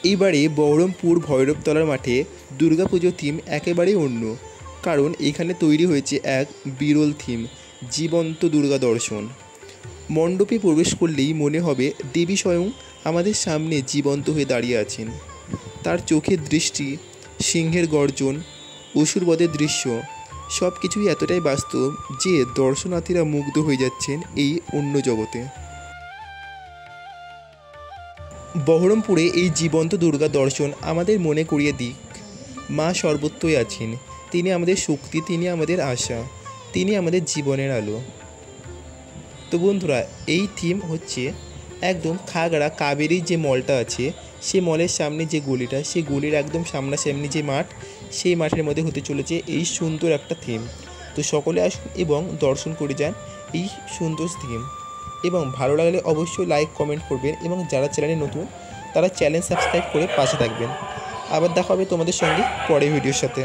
এইবারে বহরমপুর ভৈরবতলার মাঠে দুর্গাপুজোর থিম একেবারেই অন্য, কারণ এখানে তৈরি হয়েছে এক বিরল থিম, জীবন্ত দুর্গা দর্শন। মণ্ডপে প্রবেশ করলেই মনে হবে দেবী স্বয়ং আমাদের সামনে জীবন্ত হয়ে দাঁড়িয়ে আছেন। তার চোখের দৃষ্টি, সিংহের গর্জন, অসুরবধের দৃশ্য সব কিছুই এতটাই বাস্তব যে দর্শনার্থীরা মুগ্ধ হয়ে যাচ্ছেন এই অন্য জগতে। বহরমপুরে এই জীবন্ত দুর্গা দর্শন আমাদের মনে করিয়ে দিক, মা সর্বত্রই আছেন। তিনি আমাদের শক্তি, তিনি আমাদের আশা, তিনি আমাদের জীবনের আলো। তো বন্ধুরা, এই থিম হচ্ছে একদম খাগড়া কাবেরী যে মলটা আছে, সে মলের সামনে যে গলিটা, সেই গলির একদম সামনাসামনি যে মাঠ, সেই মাঠের মধ্যে হতে চলেছে এই সুন্দর একটা থিম। তো সকলে আসুন এবং দর্শন করে যান এই সুন্দর থিম। এবং ভালো লাগলে অবশ্যই লাইক কমেন্ট করবেন, এবং যারা চ্যানেলে নতুন তারা চ্যানেল সাবস্ক্রাইব করে পাশে থাকবেন। আবার দেখা হবে তোমাদের সঙ্গে পরের ভিডিওর সাথে।